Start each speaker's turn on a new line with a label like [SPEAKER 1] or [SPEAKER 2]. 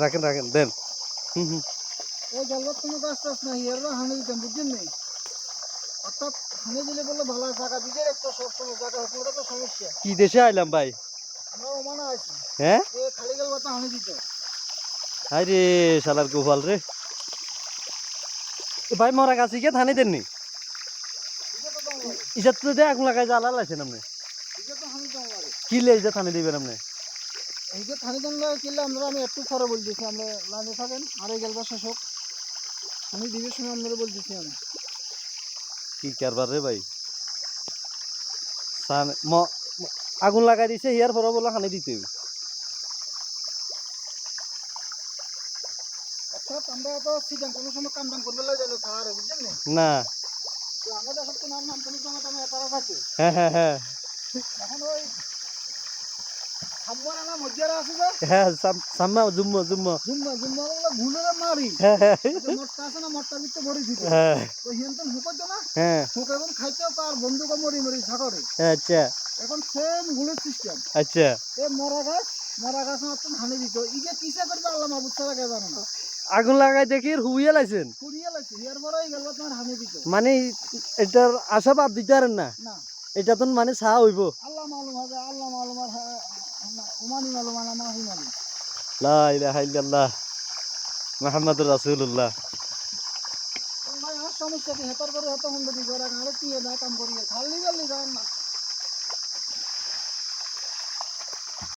[SPEAKER 1] রাখেন রাখেন দেন।
[SPEAKER 2] এই জলবাত কোনো গাছ টাছ নাই এর হানি দিতাম বুঝছেন নি অর্থাৎ হানি দিলে বললে ভালো জায়গা দিতে একটা সবসময় জায়গা হোক তো সমস্যা
[SPEAKER 1] কি দেশে আইলাম ভাই?
[SPEAKER 2] আমরা ওমানে আছি
[SPEAKER 1] হ্যাঁ
[SPEAKER 2] এ খালি গেল বাতা হানি দিতে
[SPEAKER 1] হাই রে শালার গোপাল রে। এ ভাই মরা গাছি গিয়ে থানি দেননি
[SPEAKER 2] এটা তো দাম লাগে
[SPEAKER 1] ইসাত তো দে আগুন লাগাই জ্বালা লাইছেন আপনি
[SPEAKER 2] এটা তো হানি দাম লাগে
[SPEAKER 1] কি লে যে থানি দিবেন আপনি?
[SPEAKER 2] এই যে হানি দাম লাগে কিনলে আমরা আমি একটু পরে বলতেছি আমরা লাইনে থাকেন আরে গেলবা শেষ হোক হানি দিবে সময় আমরা বলতেছি আমি
[SPEAKER 1] কি কারবার রে ভাই? আগুন লাগাই দিছে ইয়ার পর বলে হানি দিতে হইবে।
[SPEAKER 2] অর্থাৎ আমরা তো সিজন কোনো সময় কাম টাম করবে লাগে খাওয়ার বুঝছেন নি
[SPEAKER 1] না
[SPEAKER 2] তো আমাদের সব তো নাম নাম কোনো সময় আমি একা থাকি
[SPEAKER 1] হ্যাঁ হ্যাঁ হ্যাঁ
[SPEAKER 2] এখন ওই খাবার না মজ্জারা আছে যে
[SPEAKER 1] হ্যাঁ সাম্মা জুম্ম জুম্ম
[SPEAKER 2] জুম্মা জুম্মা বলে ঘুরে মারি
[SPEAKER 1] হ্যাঁ হ্যাঁ
[SPEAKER 2] মটকা আছে না মটকা দিতে ভরি দিতে
[SPEAKER 1] হ্যাঁ
[SPEAKER 2] তো হিয়ন্তন হুকতো না
[SPEAKER 1] হ্যাঁ
[SPEAKER 2] হুক এখন খাইতেও তার বন্ধুকে মরি মরি সাগরে
[SPEAKER 1] আচ্ছা
[SPEAKER 2] এখন সেম গুলের সিস্টেম
[SPEAKER 1] আচ্ছা
[SPEAKER 2] এ মরা গাছ মাত্র হানি দিত ইগে কিসে করবে আল্লাহ মাহবুব ছাড়া কে জানে না
[SPEAKER 1] আগুন লাগাই দেখি হুইয়া লাইছেন
[SPEAKER 2] পুড়িয়ে লাগছে এর পরেই গেল তোমার হানি দিত
[SPEAKER 1] মানে এটার আশা বাদ দিতে পারেন না
[SPEAKER 2] না
[SPEAKER 1] এটা তো মানে চা হইব
[SPEAKER 2] আল্লাহ মালুম হবে আল্লাহ মালুম আর উমানি মালুম আর মাহি মালুম
[SPEAKER 1] লা ইলাহা ইল্লাল্লাহ মুহাম্মাদুর রাসূলুল্লাহ।
[SPEAKER 2] ভাই আর সমস্যা কি হেতার করে হতো হন্ডি করে আরে কি না কাম করি খালি গালি গান না